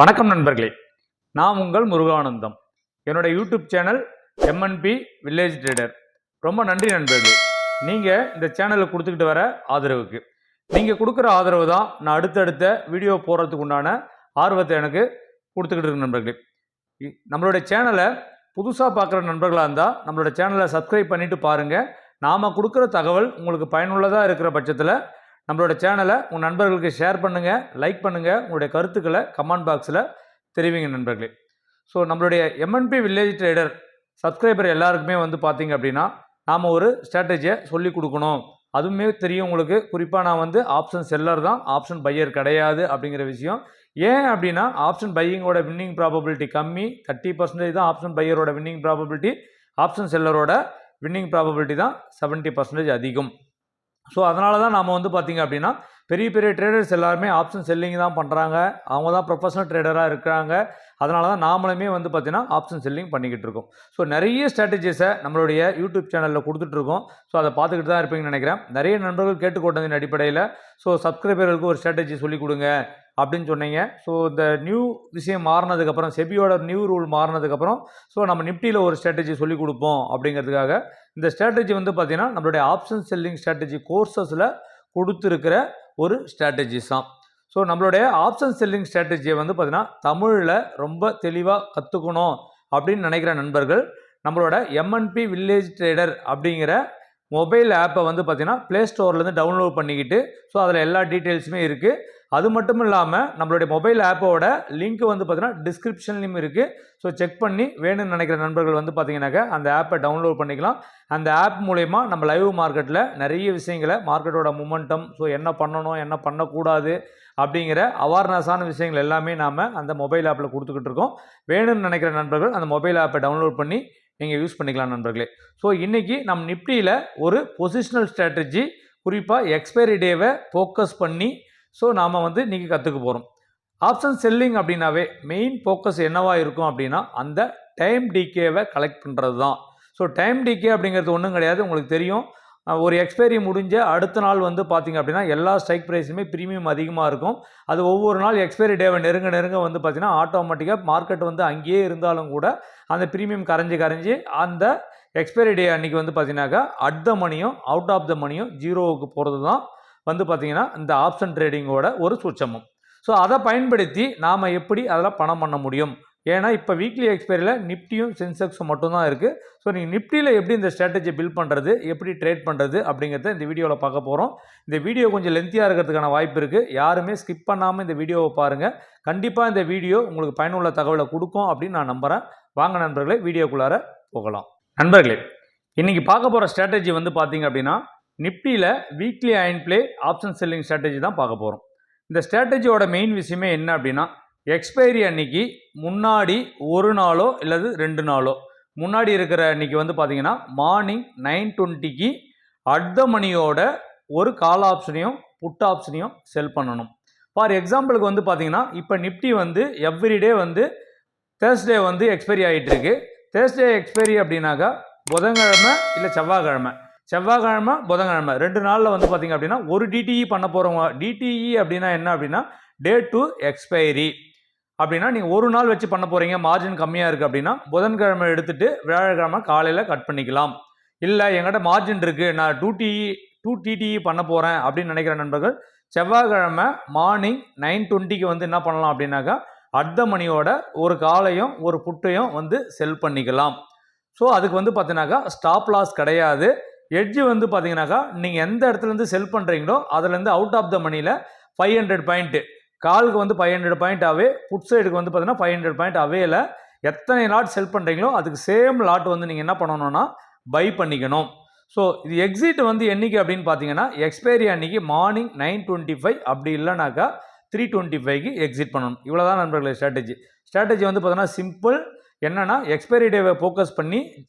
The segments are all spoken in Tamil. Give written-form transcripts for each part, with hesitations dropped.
வணக்கம் நண்பர்களே, நான் உங்கள் முருகானந்தம். என்னோட YouTube channel MNP village trader. ரொம்ப நன்றி நண்பர்களே, நீங்கள் இந்த சேனலுக்கு கொடுத்துக்கிட்டு வர ஆதரவுக்கு. நீங்கள் கொடுக்குற ஆதரவு தான் நான் அடுத்தடுத்த வீடியோ போடுறதுக்கு உண்டான ஆர்வத்தை எனக்கு கொடுத்துக்கிட்டு இருக்கு நண்பர்களே. நம்மளுடைய சேனலை புதுசாக பார்க்குற நண்பர்களாக இருந்தால் நம்மளோட சேனலை சப்ஸ்கிரைப் பண்ணிவிட்டு பாருங்கள். நாம் கொடுக்குற தகவல் உங்களுக்கு பயனுள்ளதாக இருக்கிற பட்சத்தில் நம்மளோட சேனலை உங்கள் நண்பர்களுக்கு ஷேர் பண்ணுங்கள், லைக் பண்ணுங்கள், உங்களுடைய கருத்துக்களை கமெண்ட் பாக்ஸில் தெரிவிங்க நண்பர்களே. ஸோ நம்மளுடைய எம்என்பி வில்லேஜ் ட்ரேடர் சப்ஸ்கிரைபர் எல்லாருக்குமே பார்த்தீங்க அப்படின்னா நாம் ஒரு ஸ்ட்ராட்டஜியை சொல்லிக் கொடுக்கணும். அதுவுமே தெரியும் உங்களுக்கு. குறிப்பாக நான் ஆப்ஷன் செல்லர் தான், ஆப்ஷன் பையர் கிடையாது அப்படிங்கிற விஷயம். ஏன் அப்படின்னா ஆப்ஷன் பையிங்கோட வின்னிங் ப்ராபபிலிட்டி கம்மி, 30% தான் ஆப்ஷன் பையரோட வின்னிங் ப்ராபபிலிட்டி, ஆப்ஷன் செல்லரோட வின்னிங் ப்ராபபிலிட்டி தான் 70% அதிகம். ஸோ அதனால தான் நாம் பார்த்தீங்க அப்படின்னா பெரிய பெரிய ட்ரேடர்ஸ் எல்லாருமே ஆப்ஷன் செல்லிங் தான் பண்ணுறாங்க. அவங்க தான் ப்ரொஃபஷனல் ட்ரேடராக இருக்கிறாங்க. அதனால தான் நாமளுமே பார்த்தீங்கன்னா ஆப்ஷன் செல்லிங் பண்ணிக்கிட்டு இருக்கோம். ஸோ நிறைய ஸ்ட்ராட்டஜிஸை நம்மளுடைய யூடியூப் சேனலில் கொடுத்துட்ருக்கோம். ஸோ அதை பார்த்துக்கிட்டு தான் இருப்பீங்கன்னு நினைக்கிறேன். நிறைய நண்பர்கள் கேட்டுக்கொண்டதின் அடிப்படையில் ஸோ சப்ஸ்கிரைபர்களுக்கு ஒரு ஸ்ட்ராட்டஜி சொல்லிக் கொடுங்க அப்படின்னு சொன்னீங்க. ஸோ இந்த நியூ விஷயம் மாறினதுக்கப்புறம், செபியோட நியூ ரூல் மாறினதுக்கப்புறம் ஸோ நம்ம நிஃப்டியில் ஒரு ஸ்ட்ராட்டஜி சொல்லிக் கொடுப்போம் அப்படிங்கிறதுக்காக இந்த ஸ்ட்ராட்டஜி பார்த்தீங்கன்னா நம்மளுடைய ஆப்ஷன் செல்லிங் ஸ்ட்ராட்டஜி கோர்சஸில் கொடுத்துருக்கிற ஒரு ஸ்ட்ராட்டஜிஸ் தான். ஸோ நம்மளுடைய ஆப்ஷன் செல்லிங் ஸ்ட்ராட்டஜியை பார்த்தீங்கன்னா தமிழில் ரொம்ப தெளிவாக கற்றுக்கணும் அப்படின்னு நினைக்கிற நண்பர்கள் நம்மளோட எம்என்பி வில்லேஜ் ட்ரேடர் அப்படிங்கிற மொபைல் ஆப்பை பார்த்தீங்கன்னா ப்ளே ஸ்டோர்லேருந்து டவுன்லோட் பண்ணிக்கிட்டு ஸோ அதில் எல்லா டீட்டெயில்ஸுமே இருக்குது. அது மட்டும் இல்லாமல் நம்மளுடைய மொபைல் ஆப்போட லிங்க் பார்த்தீங்கன்னா டிஸ்கிரிப்ஷன்லையும் இருக்குது. ஸோ செக் பண்ணி வேணும்னு நினைக்கிற நண்பர்கள் பார்த்தீங்கன்னாக்கா அந்த ஆப்பை டவுன்லோட் பண்ணிக்கலாம். அந்த ஆப் மூலயமா நம்ம லைவ் மார்க்கெட்டில் நிறைய விஷயங்களை, மார்க்கெட்டோட மூமெண்டம், ஸோ என்ன பண்ணணும் என்ன பண்ணக்கூடாது அப்படிங்கிற அவேர்னஸான விஷயங்கள் எல்லாமே நாம் அந்த மொபைல் ஆப்பில் கொடுத்துக்கிட்டு இருக்கோம். வேணும்னு நினைக்கிற நண்பர்கள் அந்த மொபைல் ஆப்பை டவுன்லோட் பண்ணி நீங்கள் யூஸ் பண்ணிக்கலாம் நண்பர்களே. ஸோ இன்றைக்கி நம்ம நிஃப்டியில் ஒரு பொசிஷனல் ஸ்ட்ராட்டஜி, குறிப்பாக எக்ஸ்பைரி டேவை ஃபோக்கஸ் பண்ணி ஸோ நாம் இன்றைக்கி கற்றுக்க போகிறோம். ஆப்ஷன் செல்லிங் அப்படின்னாவே மெயின் ஃபோக்கஸ் என்னவாக இருக்கும் அப்படின்னா அந்த டைம் டிகேவை கலெக்ட் பண்ணுறது தான். ஸோ டைம் டிகே அப்படிங்கிறது ஒன்றும் கிடையாது. உங்களுக்கு தெரியும், ஒரு எக்ஸ்பைரி முடிஞ்ச அடுத்த நாள் பார்த்திங்க அப்படின்னா எல்லா ஸ்ட்ரைக் ப்ரைஸுமே ப்ரீமியம் அதிகமாக இருக்கும். அது ஒவ்வொரு நாள் எக்ஸ்பைரி டேவை நெருங்க பார்த்திங்கன்னா ஆட்டோமேட்டிக்காக மார்க்கெட் அங்கேயே இருந்தாலும் கூட அந்த ப்ரீமியம் கரைஞ்சி அந்த எக்ஸ்பைரி டே அன்றைக்கி பார்த்திங்கனாக்கா அட் த மணியும் அவுட் ஆஃப் த மணியும் ஜீரோவுக்கு போகிறது தான் பார்த்திங்கன்னா இந்த ஆப்ஷன் ட்ரேடிங்கோட ஒரு சூட்சமம். ஸோ அதை பயன்படுத்தி நாம் எப்படி அதில் பணம் பண்ண முடியும்? ஏன்னா இப்போ வீக்லி எக்ஸ்பைரியில் நிஃப்டியும் சென்செக்ஸும் மட்டும்தான் இருக்குது. ஸோ நீங்கள் நிஃப்டியில் எப்படி இந்த ஸ்ட்ராட்டஜி பில்ட் பண்ணுறது, எப்படி ட்ரேட் பண்ணுறது அப்படிங்கிறத இந்த வீடியோவில் பார்க்க போகிறோம். இந்த வீடியோ கொஞ்சம் லென்த்தியாக இருக்கிறதுக்கான வாய்ப்பு இருக்குது. யாருமே ஸ்கிப் பண்ணாமல் இந்த வீடியோவை பாருங்கள். கண்டிப்பாக இந்த வீடியோ உங்களுக்கு பயனுள்ள தகவலை கொடுக்கும் அப்படின்னு நான் நம்புகிறேன். வாங்க நண்பர்களே, வீடியோக்குள்ளார போகலாம். நண்பர்களே, இன்றைக்கி பார்க்க போகிற ஸ்ட்ராட்டஜி பார்த்திங்க அப்படின்னா நிஃப்டியில் weekly iron fly option selling strategy தான் பார்க்க போகிறோம். இந்த ஸ்ட்ராட்டஜியோட மெயின் விஷயமே என்ன அப்படின்னா எக்ஸ்பைரி அன்னைக்கு முன்னாடி ஒரு நாளோ இல்லது 2 நாளோ முன்னாடி இருக்கிற அன்றைக்கி பார்த்திங்கன்னா மார்னிங் 9:20க்கு அட் த மணியோட ஒரு கால் ஆப்ஷனையும் புட் ஆப்ஷனையும் செல் பண்ணணும். ஃபார் எக்ஸாம்பிளுக்கு பார்த்திங்கன்னா இப்போ நிஃப்டி எவ்ரிடே தேர்ஸ்டே எக்ஸ்பைரி ஆகிட்டுருக்கு. தேர்ஸ்டே எக்ஸ்பைரி அப்படின்னாக்கா புதன்கிழமை இல்லை செவ்வாய்க்கிழமை புதன்கிழமை 2 நாளில் பார்த்திங்க அப்படின்னா ஒரு டிடிஇ பண்ண போகிறவங்க. டிடிஇ அப்படின்னா என்ன அப்படின்னா டே டு எக்ஸ்பைரி அப்படின்னா நீங்கள் ஒரு நாள் வச்சு பண்ண போகிறீங்க, மார்ஜின் கம்மியாக இருக்குது அப்படின்னா புதன்கிழமை எடுத்துகிட்டு வியாழக்கிழமை காலையில் கட் பண்ணிக்கலாம். இல்லை என்கிட்ட மார்ஜின் இருக்குது, நான் 2 டிடிஇ பண்ண போகிறேன் அப்படின்னு நினைக்கிற நண்பர்கள் செவ்வாய்க்கிழமை மார்னிங் 9:20க்கு என்ன பண்ணலாம் அப்படின்னாக்கா அட் த மணியோட ஒரு காலையும் ஒரு புட்டையும் செல் பண்ணிக்கலாம். ஸோ அதுக்கு பார்த்தீங்கன்னாக்கா ஸ்டாப் லாஸ் கிடையாது. எட்ஜு பார்த்தீங்கன்னாக்கா நீங்கள் எந்த இடத்துலேருந்து செல் பண்ணுறீங்களோ அதுலேருந்து அவுட் ஆஃப் த மணியில் 500 பாயிண்ட்டு, காலுக்கு 500 பாயிண்ட் அவே, புட் சைடுக்கு பார்த்தீங்கன்னா 500 பாயிண்ட் அவேல எத்தனை லாட் செல் பண்ணுறீங்களோ அதுக்கு சேம் லாட் நீங்கள் என்ன பண்ணணும்னா பை பண்ணிக்கணும். ஸோ இது எக்ஸிட் என்னைக்கு அப்படின்னு பார்த்தீங்கன்னா எக்ஸ்பைரி அன்னைக்கு மார்னிங் 9:25, அப்படி இல்லைனாக்கா 3:25க்கு எக்ஸிட் பண்ணணும். இவ்வளோ தான் நண்பர்களே ஸ்ட்ராட்டஜி பார்த்தீங்கன்னா சிம்பிள். என்னென்னா எக்ஸ்பைரி டேவை ஃபோக்கஸ் பண்ணி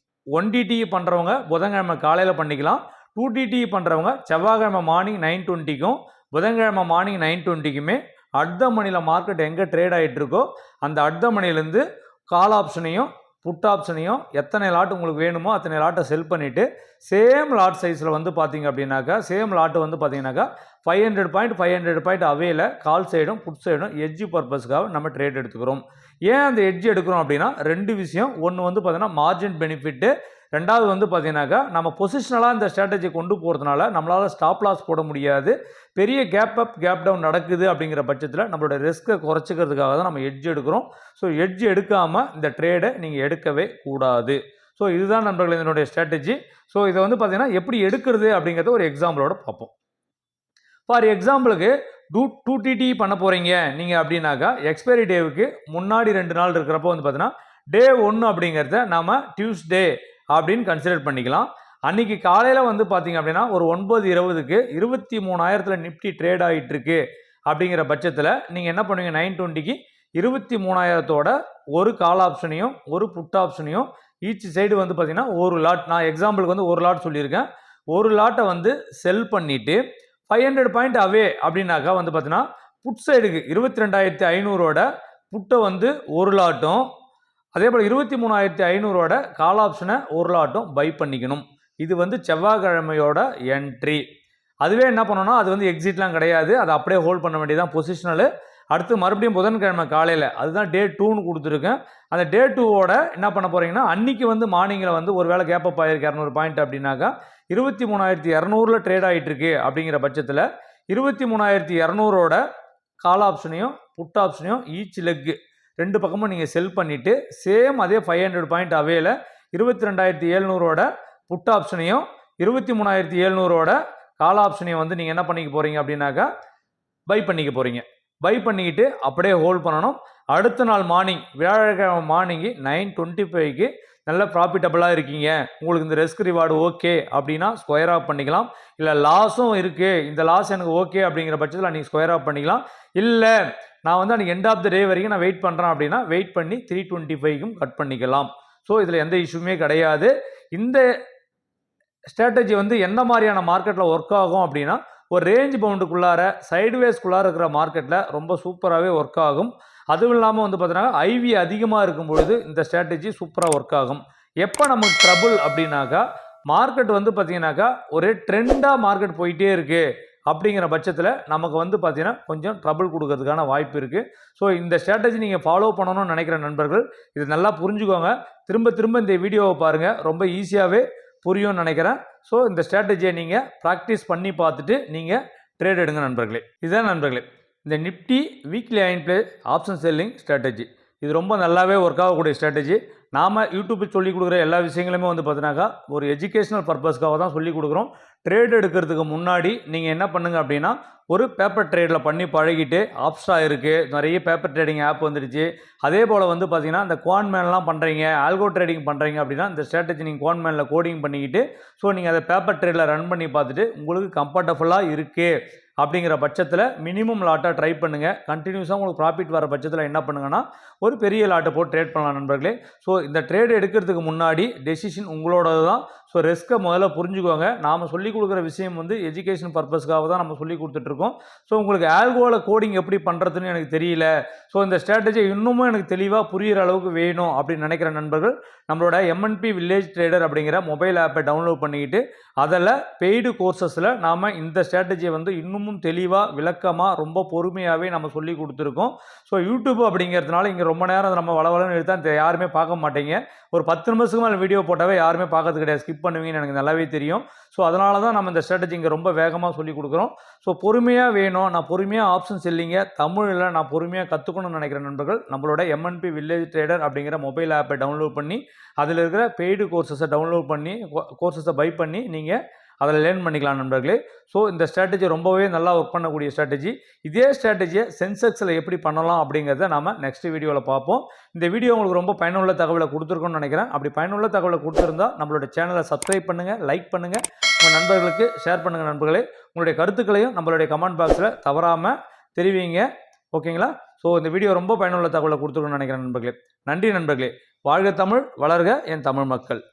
1 டிடிஇ பண்ணுறவங்க புதன்கிழமை காலையில் பண்ணிக்கலாம். 2 டிடிஇ பண்ணுறவங்க செவ்வாய்க்கிழமை மார்னிங் 9:20க்கும் புதன்கிழமை மார்னிங் 9:20க்குமே அட் த மணியில் மார்க்கெட் எங்கே ட்ரேட் ஆகிட்டு இருக்கோ அந்த அட் த மணிலேருந்து கால் ஆப்ஷனையும் புட் ஆப்ஷனையும் எத்தனை லாட் உங்களுக்கு வேணுமோ அத்தனை லாட்டை செல் பண்ணிவிட்டு சேம் லாட் சைஸில் பார்த்தீங்க அப்படின்னாக்கா சேம் லாட்டு பார்த்தீங்கன்னாக்கா 500 பாயிண்ட் 500 பாயிண்ட் அவேல கால் சைடும் புட் சைடும் எட்ஜ் பர்பஸ்க்காக நம்ம ட்ரேட் எடுத்துக்கிறோம். ஏன் அந்த எட்ஜ் எடுக்கிறோம் அப்படின்னா 2 விஷயம். ஒன்று வந்து பார்த்தீங்கன்னா மார்ஜின் பெனிஃபிட்டு, ரெண்டாவது வந்து பார்த்தீங்கன்னாக்கா நம்ம பொசிஷனலாக இந்த ஸ்ட்ராட்டஜி கொண்டு போகிறதுனால நம்மளால் ஸ்டாப் லாஸ் போட முடியாது. பெரிய கேப் அப் கேப் டவுன் நடக்குது அப்படிங்கிற பட்சத்தில் நம்மளோட ரிஸ்க்கை குறைச்சிக்கிறதுக்காக தான் நம்ம எட்ஜ் எடுக்கிறோம். ஸோ எட்ஜ் எடுக்காமல் இந்த ட்ரேடை நீங்கள் எடுக்கவே கூடாது. ஸோ இதுதான் நண்பர்கள் இதனுடைய ஸ்ட்ராட்டஜி. ஸோ இதை வந்து பார்த்தீங்கன்னா எப்படி எடுக்கிறது அப்படிங்கிறத ஒரு எக்ஸாம்பிளோட பார்ப்போம். ஃபார் எக்ஸாம்பிளுக்கு 2TT பண்ண போகிறீங்க நீங்கள் அப்படின்னாக்கா எக்ஸ்பைரி டேவுக்கு முன்னாடி 2 நாள் இருக்கிறப்போ வந்து பார்த்தீங்கன்னா டே 1 அப்படிங்கிறத நம்ம டியூஸ்டே அப்படின்னு கன்சிடர் பண்ணிக்கலாம். அன்றைக்கி காலையில் வந்து பார்த்தீங்க அப்படின்னா ஒரு 9:20க்கு 23,000 நிஃப்டி ட்ரேட் ஆகிட்டு இருக்கு அப்படிங்கிற பட்சத்தில் நீங்கள் என்ன பண்ணுவீங்க, 9:20க்கு 23,000 ஒரு கால் ஆப்ஷனையும் ஒரு புட் ஆப்ஷனையும் ஈச் சைடு வந்து பார்த்தீங்கன்னா ஒரு லாட், நான் எக்ஸாம்பிளுக்கு வந்து ஒரு லாட் சொல்லியிருக்கேன், ஒரு லாட்டை வந்து செல் பண்ணிவிட்டு 500 பாயிண்ட் அவே அப்படின்னாக்கா வந்து பார்த்தீங்கன்னா புட் சைடுக்கு 22,500 புட்டை வந்து ஒரு லாட்டும், அதே போல் 23,500 கால் ஆப்ஷனை ஒரு லாட்டும் பை பண்ணிக்கணும். இது வந்து செவ்வாய்க்கிழமையோட என்ட்ரி. அதுவே என்ன பண்ணணும்னா அது வந்து எக்ஸிட்லாம் கிடையாது, அதை அப்படியே ஹோல்ட் பண்ண வேண்டியதான் பொசிஷனலு. அடுத்து மறுபடியும் புதன்கிழமை காலையில், அதுதான் டே 2ன்னு கொடுத்துருக்கேன். அந்த டே 2வோட என்ன பண்ண போகிறீங்கன்னா அன்றைக்கி வந்து மார்னிங்கில் வந்து ஒரு வேளை கேப் அப் ஆகிருக்கு 200 பாயிண்ட் அப்படின்னாக்கா 23,200 ட்ரேட் ஆகிட்டு இருக்கு அப்படிங்கிற பட்சத்தில் 23,200 கால் ஆப்ஷனையும் புட் ஆப்ஷனையும் ஈச் லெக்கு 2 பக்கமும் நீங்கள் செல் பண்ணிவிட்டு சேம் அதே 500 பாயிண்ட் அவேல 22,700 புட் ஆப்ஷனையும் 23,700 கால் ஆப்ஷனையும் வந்து நீங்கள் என்ன பண்ணிக்க போகிறீங்க அப்படின்னாக்கா பை பண்ணிக்க போகிறீங்க. பை பண்ணிக்கிட்டு அப்படியே ஹோல்ட் பண்ணணும். அடுத்த நாள் மார்னிங் வியாழக்கிழமை மார்னிங்கு 9:25க்கு நல்ல ப்ராஃபிட்டபுளாக இருக்கீங்க, உங்களுக்கு இந்த ரிஸ்க் ரிவார்டு ஓகே அப்படின்னா ஸ்கொயர் ஆஃப் பண்ணிக்கலாம். இல்லை லாஸும் இருக்குது, இந்த லாஸ் எனக்கு ஓகே அப்படிங்கிற பட்சத்தில் நீங்கள் ஸ்கொயர் ஆஃப் பண்ணிக்கலாம். இல்லை நான் வந்து அன்றைக்கி எண்ட் ஆஃப் த டே வரைக்கும் நான் வெயிட் பண்ணுறேன் அப்படின்னா வெயிட் பண்ணி 325க்கும் கட் பண்ணிக்கலாம். ஸோ இதில் எந்த இஷ்யூமே கிடையாது. இந்த ஸ்ட்ராட்டஜி வந்து என்ன மாதிரியான மார்க்கெட்டில் ஒர்க் ஆகும் அப்படின்னா ஒரு ரேஞ்ச் பவுண்டுக்குள்ளார சைடுவேஸ்க்குள்ளார இருக்கிற மார்க்கெட்டில் ரொம்ப சூப்பராகவே ஒர்க் ஆகும். அதுவும் இல்லாமல் வந்து பார்த்தீங்கன்னா ஐவி அதிகமாக இருக்கும் பொழுது இந்த ஸ்ட்ராட்டஜி சூப்பராக ஒர்க் ஆகும். எப்போ நமக்கு ட்ரபுள் அப்படின்னாக்கா மார்க்கெட் வந்து பார்த்தீங்கன்னாக்கா ஒரே ட்ரெண்டாக மார்க்கெட் போயிட்டே இருக்குது அப்படிங்கிற பட்சத்தில் நமக்கு வந்து பார்த்தீங்கன்னா கொஞ்சம் ட்ரபிள் கொடுக்கறதுக்கான வாய்ப்பு இருக்குது. ஸோ இந்த ஸ்ட்ராட்டஜி நீங்கள் ஃபாலோ பண்ணணும்னு நினைக்கிற நண்பர்கள் இது நல்லா புரிஞ்சுக்கோங்க. திரும்ப திரும்ப இந்த வீடியோவை பாருங்கள், ரொம்ப ஈஸியாகவே புரியும்னு நினைக்கிறேன். ஸோ இந்த ஸ்ட்ராட்டஜியை நீங்கள் ப்ராக்டிஸ் பண்ணி பார்த்துட்டு நீங்கள் ட்ரேட் எடுங்க நண்பர்களே. இதுதான் நண்பர்களே இந்த Nifty weekly iron fly option selling strategy. இது ரொம்ப நல்லாவே ஒர்க் ஆகக்கூடிய ஸ்ட்ராட்டஜி. நாம் யூடியூப்பில் சொல்லிக் கொடுக்குற எல்லா விஷயங்களுமே வந்து பார்த்தீங்கன்னாக்கா ஒரு எஜுகேஷனல் பர்பஸ்க்காக தான் சொல்லிக் கொடுக்குறோம். ட்ரேட் எடுக்கிறதுக்கு முன்னாடி நீங்கள் என்ன பண்ணுங்கள் அப்படின்னா ஒரு பேப்பர் ட்ரேடில் பண்ணி பழகிட்டு ஆப்ஸ்டா இருக்குது, நிறைய பேப்பர் ட்ரேடிங் ஆப் வந்துடுச்சு. அதே போல் வந்து பார்த்தீங்கன்னா இந்த குவான்மேன்லாம் பண்ணுறீங்க, ஆல்கோ ட்ரேடிங் பண்ணுறீங்க அப்படின்னா இந்த ஸ்ட்ராட்டஜி நீங்கள் குவான்மேனில் கோடிங் பண்ணிக்கிட்டு ஸோ நீங்கள் அதை பேப்பர் ட்ரேடில் ரன் பண்ணி பார்த்துட்டு உங்களுக்கு கம்ஃபர்டபுளாக இருக்குது அப்படிங்கிற பட்சத்தில் மினிமம் லாட்டாக ட்ரை பண்ணுங்கள். கண்டினியூஸாக உங்களுக்கு ப்ராஃபிட் வர பட்சத்தில் என்ன பண்ணுங்கன்னா ஒரு பெரிய லாட்டை போட்டு ட்ரேட் பண்ணலாம் நண்பர்களே. ஸோ இந்த ட்ரேட் எடுக்கிறதுக்கு முன்னாடி டெசிஷன் உங்களோடது தான். ஸோ ரிஸ்க்கை முதல்ல புரிஞ்சுக்கோங்க. நாம் சொல்லிக் கொடுக்குற விஷயம் வந்து எஜுகேஷன் பர்பஸ்க்காக தான் நம்ம சொல்லி கொடுத்துட்ருக்கோம். ஸோ உங்களுக்கு ஆல்கோவில் கோடிங் எப்படி பண்ணுறதுன்னு எனக்கு தெரியல, ஸோ இந்த ஸ்ட்ராட்டஜி இன்னமும் எனக்கு தெளிவாக புரிகிற அளவுக்கு வேணும் அப்படின்னு நினைக்கிற நண்பர்கள் நம்மளோட எம்என்பி வில்லேஜ் ட்ரேடர் அப்படிங்கிற மொபைல் ஆப்பை டவுன்லோட் பண்ணிக்கிட்டு அதில் பெய்டு கோர்சஸில் நாம் இந்த ஸ்ட்ராட்டஜியை வந்து இன்னமும் தெளிவாக விளக்கமாக ரொம்ப பொறுமையாகவே நம்ம சொல்லி கொடுத்துருக்கோம். ஸோ யூடியூப் அப்படிங்கிறதுனால இங்கே ரொம்ப நேரம் நம்ம வளவலன்னு எடுத்தால் யாருமே பார்க்க மாட்டீங்க. ஒரு 10 நிமிஷத்துக்கு மேலே வீடியோ போட்டாவே யாருமே பார்க்கறது கிடையாது, ஸ்கிப் பண்ணுவீங்கன்னு எனக்கு நல்லாவே தெரியும். ஸோ அதனால தான் நம்ம இந்த ஸ்ட்ராட்டஜி இங்கே ரொம்ப வேகமாக சொல்லி கொடுக்குறோம். ஸோ பொறுமையாக வேணும், நான் பொறுமையாக ஆப்ஷன் செல்லிங்க தமிழில் நான் பொறுமையாக கற்றுக்கணும்னு நினைக்கிற நண்பர்கள் நம்மளோட எம்என்பி வில்லேஜ் ட்ரேடர் அப்படிங்கிற மொபைல் ஆப்பை டவுன்லோட் பண்ணி அதில் இருக்கிற பெய்டு கோர்சஸை டவுன்லோட் பண்ணி கோர்சஸை பை பண்ணி நீங்கள் அதில் லேர்ன் பண்ணிக்கலாம் நண்பர்களே. ஸோ இந்த ஸ்ட்ராட்டஜி ரொம்பவே நல்லா ஒர்க் பண்ணக்கூடிய ஸ்ட்ராட்டஜி. இதே ஸ்ட்ராட்டஜியை சென்செக்ஸில் எப்படி பண்ணலாம் அப்படிங்கிறத நம்ம நெக்ஸ்ட் வீடியோவில் பார்ப்போம். இந்த வீடியோ உங்களுக்கு ரொம்ப பயனுள்ள தகவலை கொடுத்துருக்கோன்னு நினைக்கிறேன். அப்படி பயனுள்ள தகவலை கொடுத்துருந்தா நம்மளோட சேனலை சப்ஸ்கிரைப் பண்ணுங்கள், லைக் பண்ணுங்கள், உங்கள் நண்பர்களுக்கு ஷேர் பண்ணுங்கள் நண்பர்களே. உங்களுடைய கருத்துக்களையும் நம்மளுடைய கமெண்ட் பாக்ஸில் தவறாமல் தெரிவிங்க, ஓகேங்களா? ஸோ இந்த வீடியோ ரொம்ப பயனுள்ள தகவலை கொடுத்துருக்கோன்னு நினைக்கிறேன் நண்பர்களே. நன்றி நண்பர்களே. வாழ்க தமிழ், வளர்க என் தமிழ் மக்கள்.